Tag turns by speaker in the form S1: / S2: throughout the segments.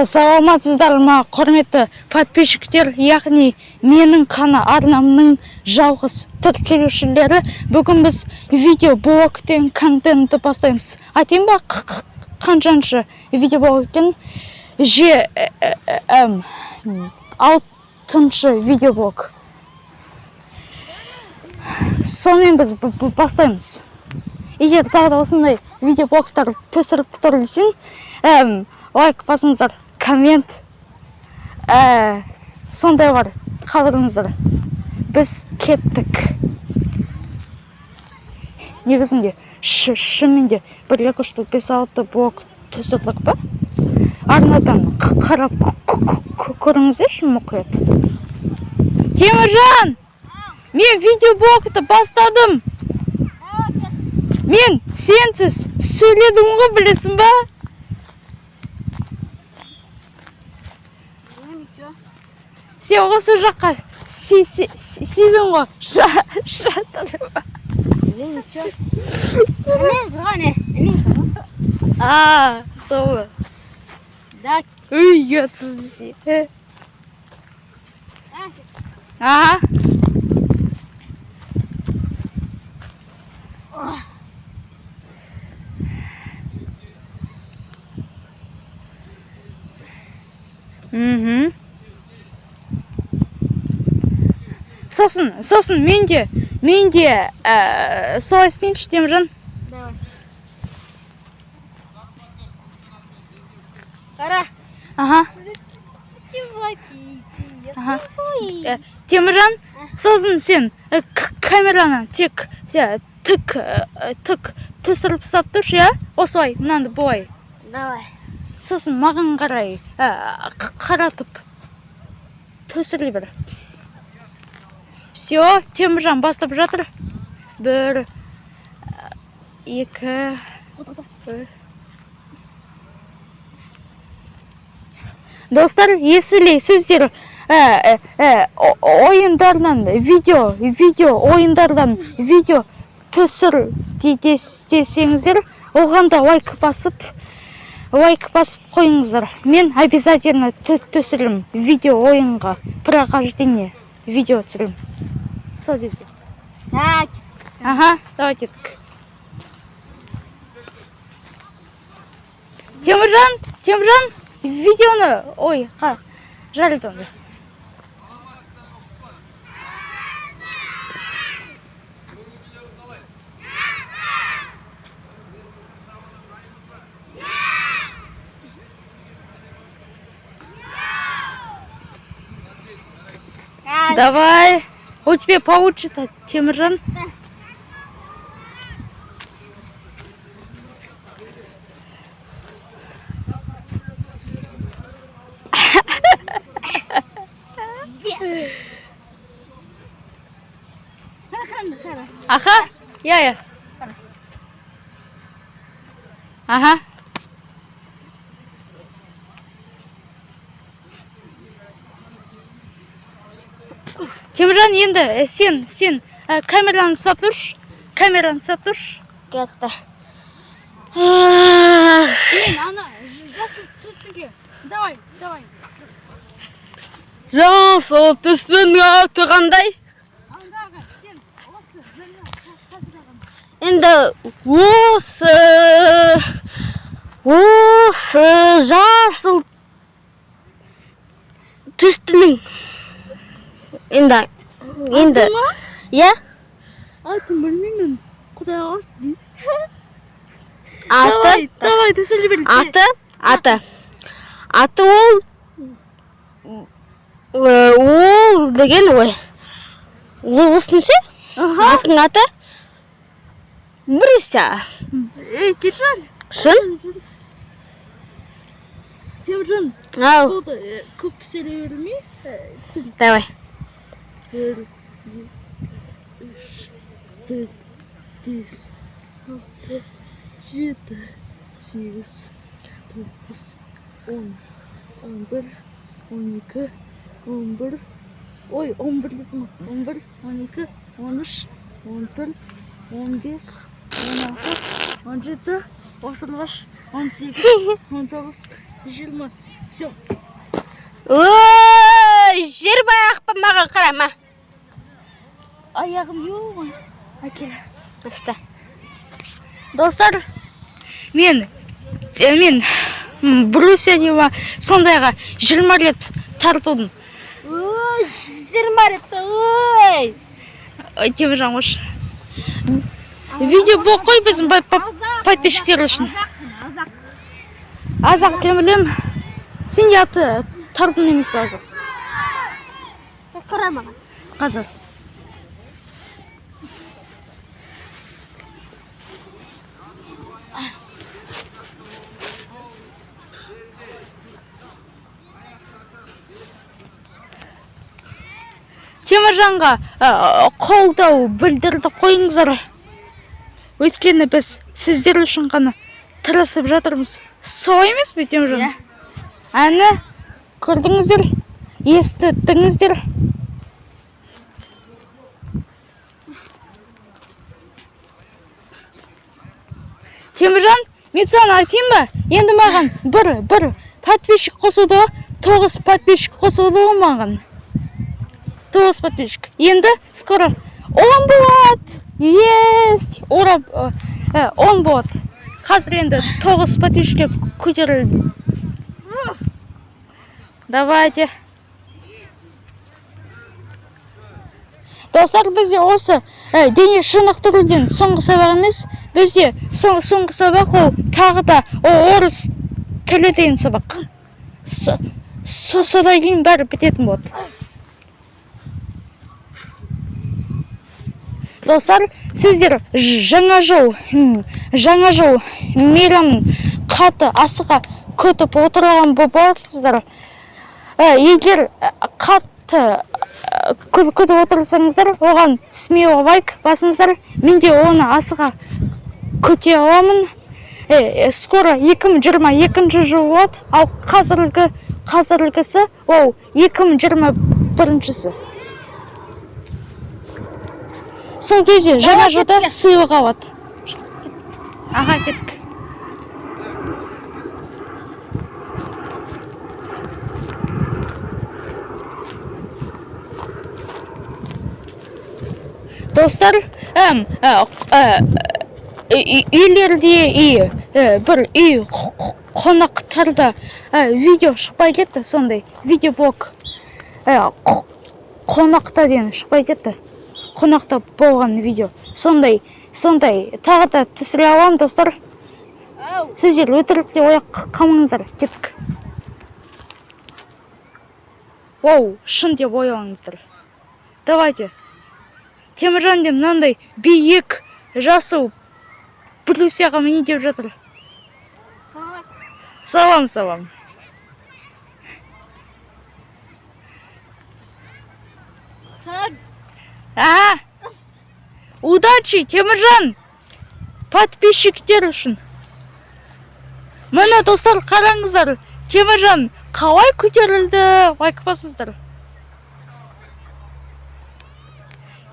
S1: Саламатсыздар ма, құрметті подписчиктер, яғни менің қана арнамның жалғыз тіркелушілері. Бүгін біз видеоблогтен контентті бастаймыз. Айтайын ба, қаншаншы видеоблогтен? 6-шы видеоблог. Сонымен біз бастаймыз. Егер тағы да осындай видеоблогтар түсіріп тұрсың, лайк басыңыздар, коммент, сондай бар, қалдырыңыздар. Біз кеттік. Негізінде шынымен 1-2-3-4-5-6 блог түсірдік па? Арнадан қарап көріңіздерші мұқият. Теміржан! Мен видеоблогты бастадым. Мен сенсіз сөйледім ғой, білесің ба? Сен осы жаққа сүйдің ғой. Шыратады ба? Солы. Үй, ұятсыз десе. Сосын менде солай істейінші, Теміржан.
S2: Давай. Қара.
S1: Теміржан, сосын сен камераны тек тік түсіріп ұстап тұршы, я? Осылай, мынанды бұлай.
S2: Давай.
S1: Сосын маған қарай қаратып түсіре бір. Все, Теміржан бастап жатыр. 1, 2, 3. Достар, если сіздер ойындардан видео түсір десеңіздер, оғанда лайк басып қойыңыздар. Мен обязательно түсірім видео ойынға, прохождение видео түсірім. Сол кезде.
S2: Так.
S1: Давай кеттік. Теміржан, видеоны, жарайды онда. Давай, у тебя получится, Теміржан. Я. Теміржан, енді сен камераны ұстап тұршы.
S2: Кетті. Жасыл түстіңге. Давай.
S1: Жасыл түстің аты қандай? Енді осы жасыл түстінің енді я? Атын білмеймін, құдай қаласы дейді. Давай, түсіріп бер. Аты ол деген ой. Осыншы? Атын аты? Брыся. Кержан. Шын? Теміржан, көп сөйлей бермей? Давай. 1, 2, 3, 4, 5, 6, 7, 8, 9, 10, 11, 12, 11. Ой, 11 dedim. 11, 12, 13, 14, 15, 16, 17, 18, 19,
S2: 20. Все.
S3: Ой, жер баяқпа маған қарама.
S2: Аяғым yok.
S1: Әкел. Доста. Достар, мен Брюссельге сондайға 20 рет тартылдым.
S3: Ой, 20 рет, ой.
S1: Теміржан қош. Видео бұл қой біздің подписчиктер үшін. Азақ кемілем. Сен де аты тартын емес азық.
S3: Қарама.
S1: Қазір. Теміржанға қолдау білдірді қойыңыздар. Өйткені біз сіздер үшін ғана тырысып жатырмыз. Солай емес пе, Теміржан? Әні көрдіңіздер, естіттіңіздер. Теміржан, мен саған айтайын ба? Енді маған бір подписчик қосуды, 9 подписчик қосуды маған. 9 подписчик. Енді скоро 10 болады. Есть! 10 болады. Қазір енді 9 подписчикке көтерілді. Давайте. Достар, бізде осы дене шынықтыруден соңғы сабақ емес. Бізде соңғы сабақ ол тағы да орыс тілі деген сабақ. Содан кейін бәрі бітетін болады. Достар, сіздер жаңа жыл мейрамын қатты асыға күтіп отырған боларсыздар. Егер қатты күтіп отырсаңыздар, оған смело лайк басыңыздар. Мен де оны асыға күте аламын. Скоро 2022 жыл болады, ал қазіргісі ол 2021-сі. Сол кезде жаңа жылда сыйлық алады. Аға, кеттік. Достар, үйлерде бір үй қонақтарда видео шықпай кетті, сондай видеоблог қонақта деген шықпай кетті. Қонақта болған видео. Сондай тағы да түсіре аламын, достар. Сіздер өтірік те ояқ қалмаңыздар. Кеттік. Оу, шын деп ойлаңыздар. Давайте. Теміржан де мынандай биік жасыл Брюссияға мені деп жатыр. Салам. Удачи, Теміржан! Подписчиктер үшін. Міне, достар, қараңыздар. Теміржан қалай көтерілді? Лайк басыңыздар.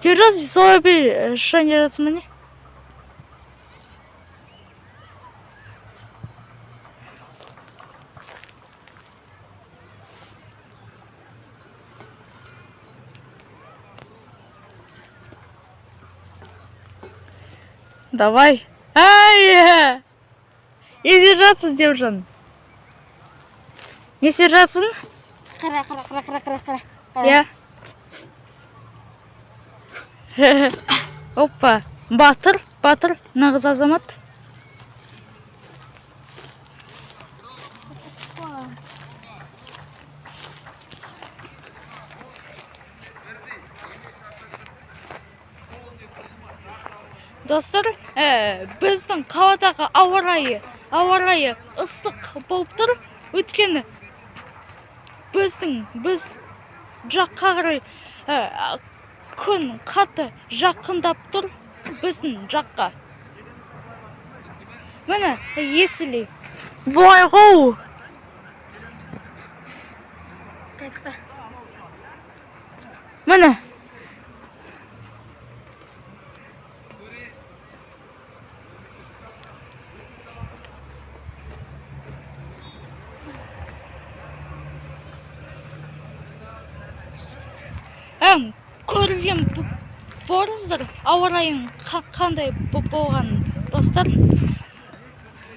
S1: Теміржан, солай бір шайын жаратсын міне? Давай. Ай! Не сержатсың, Теміржан. Не сержатсың?
S3: Қара.
S1: Я. Опа. Батыр, нағыз азамат. Достар, біздің қаладағы ауа райы ыстық болып тұр. Өйткені біз жаққа қарай күн қатты жақындап тұр біздің жаққа. Міне, есілей. Бұлай ғоу. Міне. көрген болыңыздар, ауа райының қандай болғанын, достар.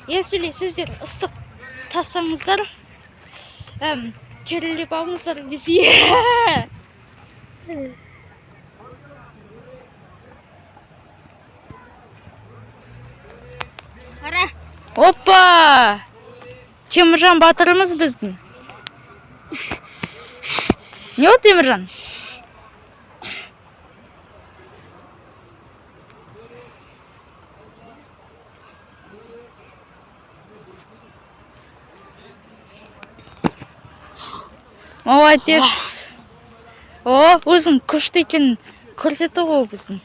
S1: Если сіздер ыстық тасаңыздар, керілеп алыңыздар десе.
S3: Қара.
S1: Опа! Теміржан батырымыз біздің. Не ол Теміржан? Молодец. О, өзің күшті екенін көрсетті ғой біздің.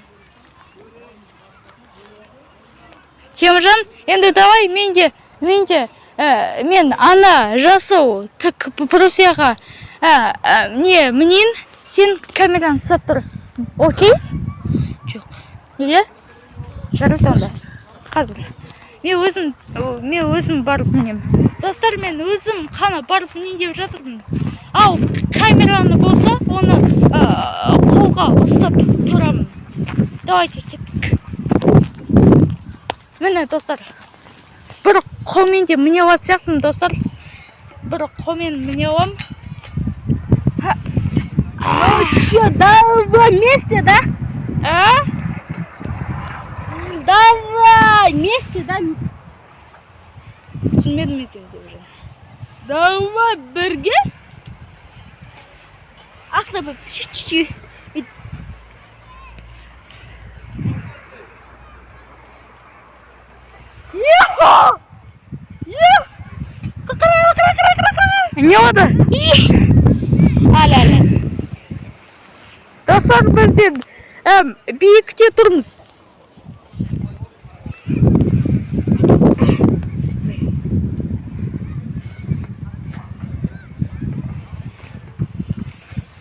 S1: Теміржан, енді давай мен ана жасау тік Прусияға мінейін, сен камераны ұстап тұр. Окей? Жоқ. Неге? Жарайды онда. Қазір. Мен өзім барып мінем. Достар, мен өзім қана барып мінейін деп жатырмын. Ал камераны болса, оны қолға ұстап тұрамын. Давайте кеттік. Міне, достар. Бір қолмен де міне алатын сияқтымын, достар. Бір қолмен міне алам.
S3: Что, давай вместе, да? Давай вместе, да?
S1: Түсінмедім мен сені деп жүрмін.
S3: Давай бірге. Ақна бір чуть-чуть.
S1: Не oldu? Hala. Dostlar, biz biyiqte turmuz.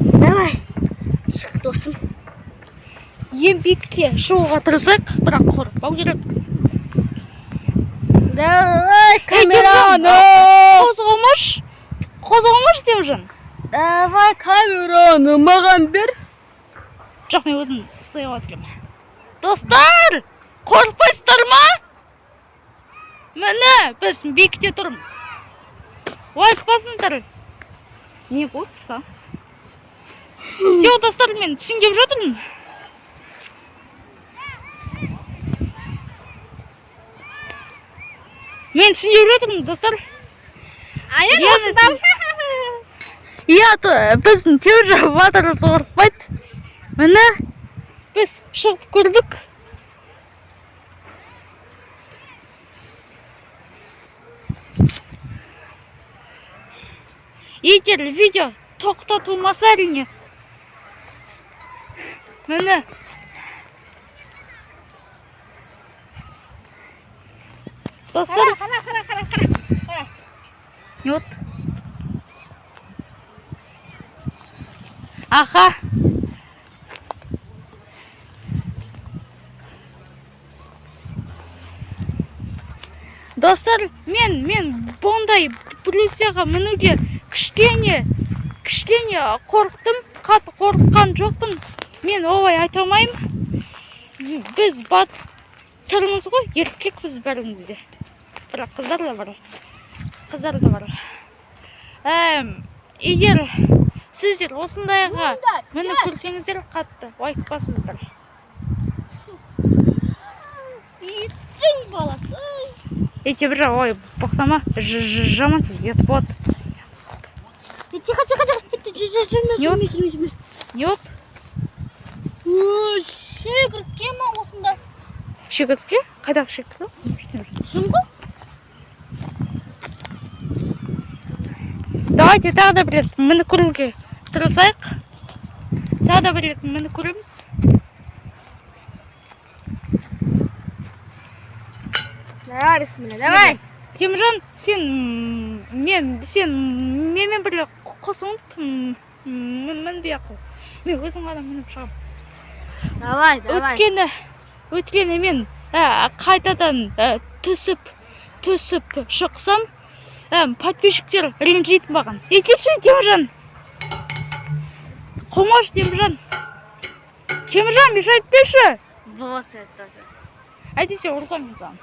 S3: Давай. Шық, досым.
S1: Ең биікке шығуға тырысақ, бірақ қорықпау керек.
S3: Давай камераны.
S1: Қозғалмаш Теміржан.
S3: Давай камераны маған бер.
S1: Жоқ, мен өзім ұстай алатырмын. Достар, қорықпайсыздар ма? Міне, біз биікте тұрмыз. Лайк басыңдар. Не болды са? Все, достар, мен түсінген жатырмын. Мен түсінген жатырмын, достар.
S3: Аян осындан.
S1: Иә, біздің Теміржан батыр қорықпайды. Міне, біз шығып көрдік. Егер видео тоқтатылмаса әрине. Міне. Достар,
S3: Қара.
S1: не вот? Аха. Достар, мен бұндай Прусияға мінуге кішкене қорықтым, қатты қорыққан жоқпын. Мен олай айта алмаймын. Біз батырмыз ғой, еркекпіз бәрімізде. Бірақ қыздар да бар. Егер сіздер осындайға мені көрсеңіздер, қатты лайк басыңыздар.
S3: Иттің баласы.
S1: Теміржан, ой, боқтама, жамансыз, ет бот.
S3: Тихо. Жүрме.
S1: Не от?
S3: Шегір кема осында.
S1: Шегіртке? Қайдағы шегіртке?
S3: Шыңғы?
S1: Давайте тағы да бір рет міні көруге тырысайық. Тағы да бір рет міні көреміз.
S3: Давай, бісміллә, давай.
S1: Теміржан, сен менімен бірге қосылып мінбей ақ қой. Мен өзім ғана мініп шығам.
S3: Давай.
S1: Өткені мен қайтадан түсіп шықсам, подписчиктер ренжитін маған. Екінші Теміржан. Қомаш, Теміржан. Теміржан, мешай етпеші.
S3: Бос это.
S1: Әйтесе ұрсам мен саған.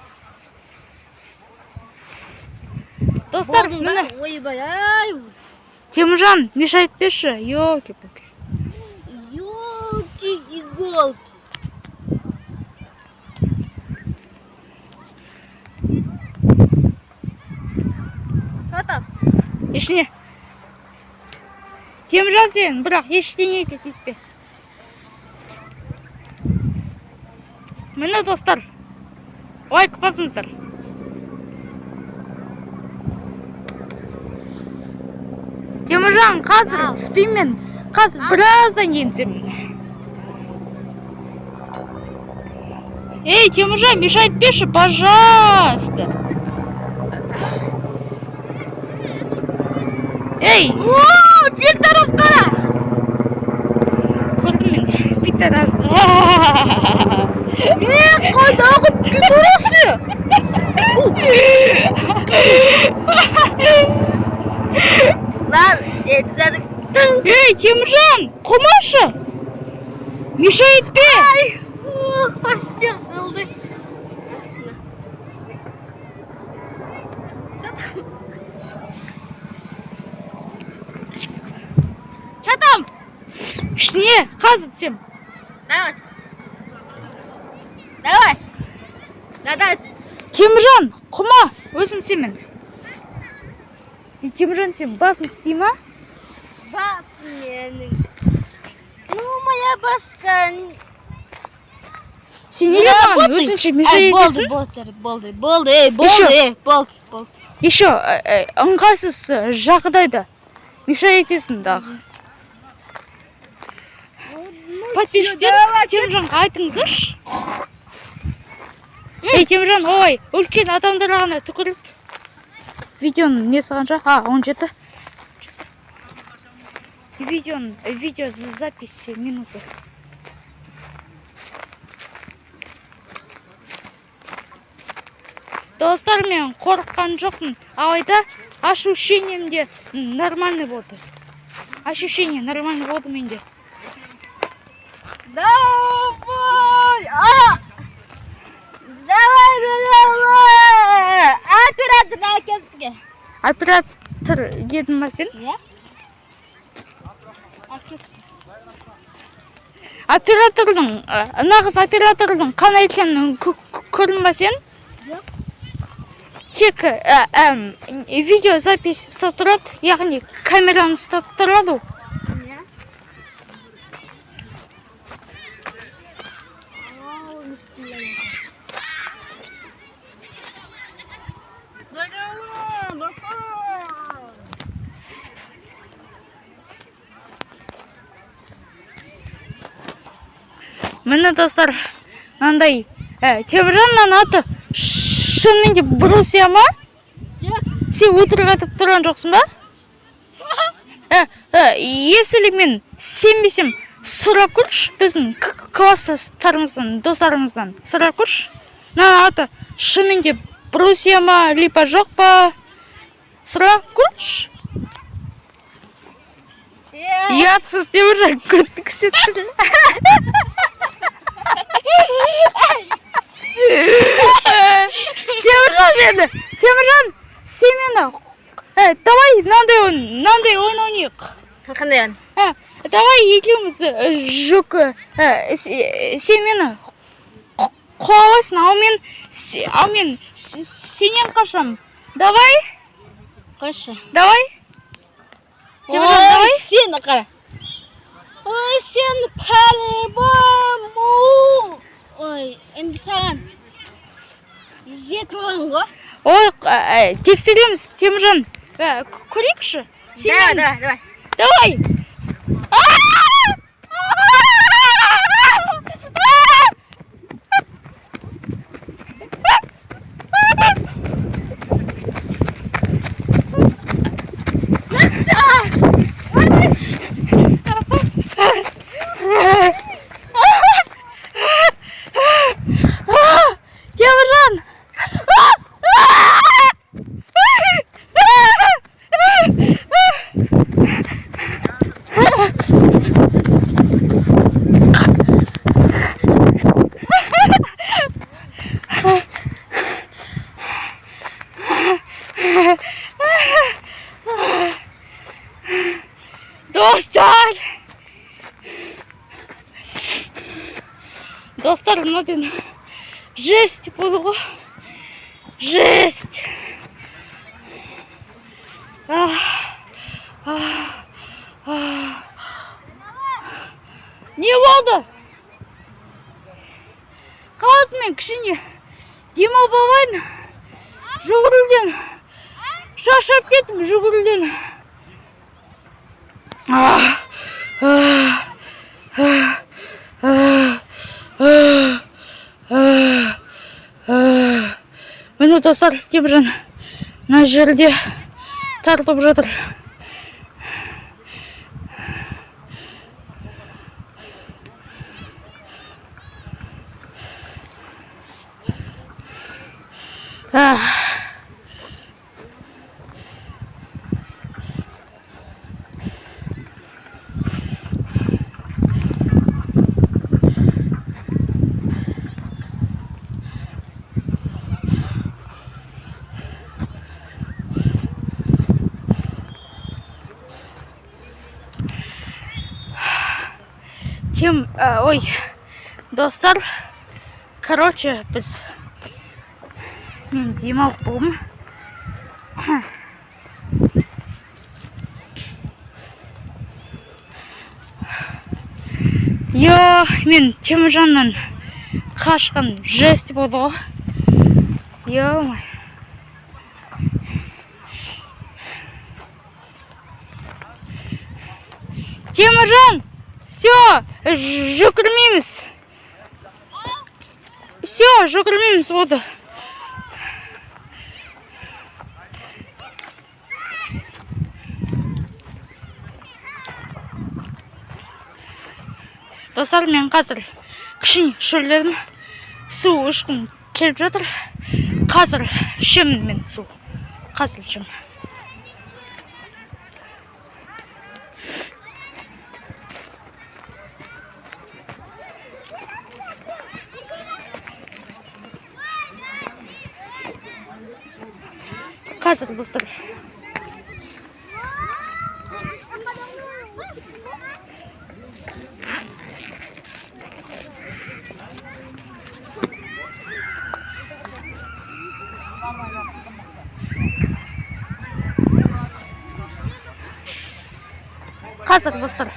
S1: Достар, міне.
S3: Ойбай, ай.
S1: Теміржан, мешай етпеші. Ёлки-палки.
S3: Ёлки-иголки. Что там?
S1: Ештеңе. Теміржан сен, бірақ ештеңе етпе. Міне достар. Лайк басыңыздар. Теміржан, қазір түспеймен. Қазір біраздан енсем. Ей, Теміржан, мешай етпеші, пожалуйста. Ей!
S3: О, пидорас қара!
S1: Көрдім мен, пидорас.
S3: Қайдағы пидорасы? Lan, etledik.
S1: Ей, Теміржан, қомашы! Мешай етпе!
S3: Ай, почти қылды.
S1: Чатам! Ештеңе, қазір түсем.
S3: Давай. Давай.
S1: Теміржан, құма, өзім семен. Теміржан сен басын істей ма?
S3: Бас менің. Ну, моя басқа.
S1: Сен неге маған өзінше мешай етесің?
S3: Болды.
S1: Еще ыңғайсыз жағдайда мешай етесің дағы. Подписчиктер, Теміржанға айтыңыздаршы. Ей, Теміржан, ой, үлкен адамдар ғана түкірілді. Видеоның несі қанша? 17. Видео запись минуты. Достар, мен қорыққан жоқпын. Алайда ощущением де нормальный болды. Ощущение нормальный болды менде.
S3: Давай! Давай, давай! Оператор әкелсіге.
S1: Оператор едің ма сен?
S3: Иә?
S1: Оператордың, нағыз оператордың қандай екенін көрдің ба сен?
S3: Жоқ.
S1: Тек видео запись ұстап тұрады, яғни камераны ұстап тұрады.
S3: Иә?
S1: Міне достар, мынандай Теміржанның аты шынымен де Брусия ма?
S3: Жоқ.
S1: Сен өтірік айтып тұрған жоқсың ба? Если мен сенбесем, сұрап көрші, біздің класстастарымыздан, достарымыздан сұрап көрші. Мына аты шынымен де Брусия ма, липа жоқ па? Сұрап көрші. Ятсыз Теміржан көттік сеттің. Теміржан, сен мені, давай мынандай ойын ойнайық.
S3: Қандай ән?
S1: Давай екеуміз жүк, сен мені қуалайсың, ал мен сенен қашам. Давай?
S3: Қаша.
S1: Давай? Теміржан, давай?
S3: Сені қара. Ой, сен по-любому. Ой, енді саған жетіп алған ғой.
S1: Ой, тексереміз, Теміржан. Көрейікші?
S3: Давай.
S1: Давай! Теміржан! достар, мынаден жесть болды ғой. Жесть. Не болды? Қаласымен кішіне демал болайын. Жүгіруден. Шаршап кеттім жүгіруден. Міне достар, Теміржан мына жерде тартып жатыр. Ой, достар, короче, біз мен демалып болдым. Мен Теміржаннан қашқан жесть болды ғой. Ё-май. Теміржан! Все, жүгірмейміз. Все, жүгірмейміз болды. Достар, мен қазір кішкене шөлдедім. Су ішкім келіп жатыр. Қазір ішемін мен су. Қазір ішемін. Қазір достар. Қазір достар.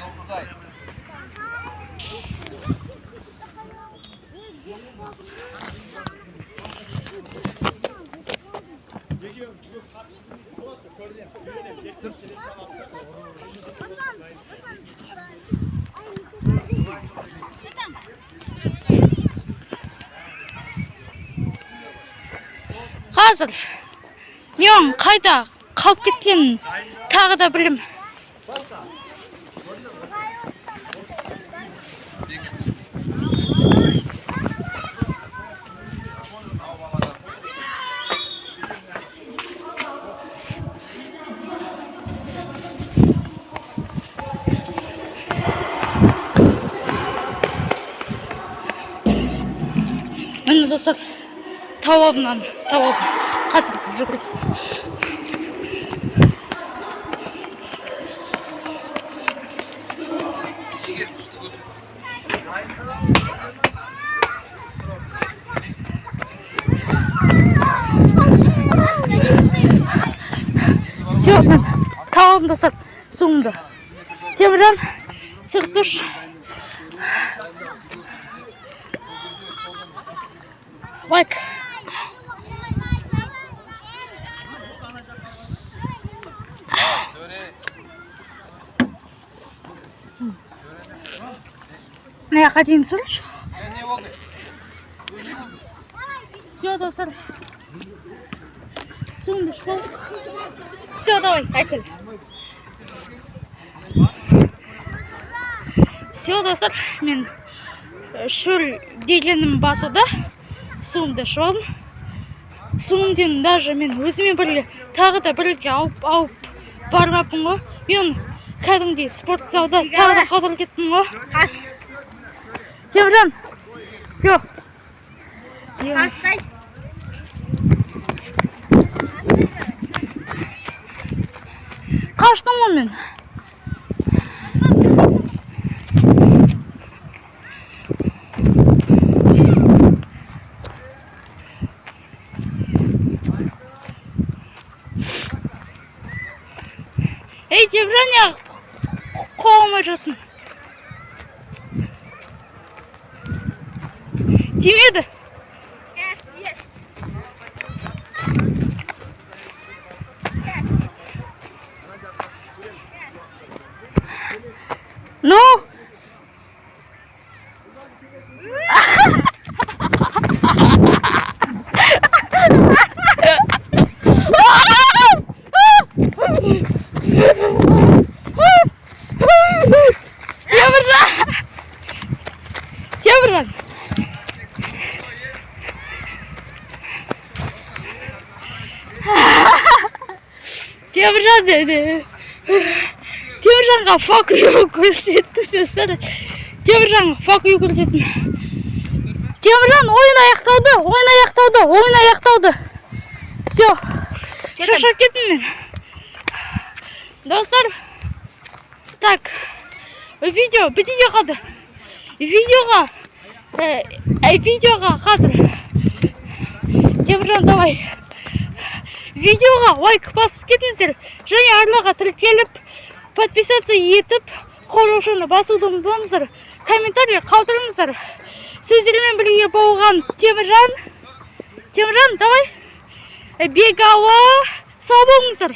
S1: Қазір мен қайда қалып кеткенін тағы да білем. Міне достар, тауабынан тауап қазір жүгіріп. Все, мен тауабым достар, соңында. Теміржан, сыртыш. Лайк. Ne yakacağım sürüş? Все, достар. Суынды ішіп болдық. Все, давай, әкел. Все, достар, мен шөл дегенім басуда суымды ішіп алдым. Суымден даже мен өзімен бірге тағы да бірге алып бармаппын ғой. Мен кәдімгідей спорт залда тағы да қалдырып кеттім ғой. Теміржан, все.
S3: Қаштай.
S1: Қаштым ғой мен. Ей, Теміржан, я қолыма жатсын. Тимеді. Ну? Теміржан. Теміржан dedi. Теміржанға fuck you көрсетті сөздері. Теміржанға fuck you көрсеттім. Теміржан ойын аяқтауды. Все. Шаршап кеттім мен. Достар. Так. Видео бітуге қалды. Видеоға қазір. Теміржан, давай. Видеоға лайк басып кетіңіздер. Және арнаға тіркеліп, подписаться етіп, қоңыраушаны басуды ұмытпаңыздар. Комментарий қалдырыңыздар. Сөздермен бірге болған Теміржан, давай. Бегалы сау болыңыздар.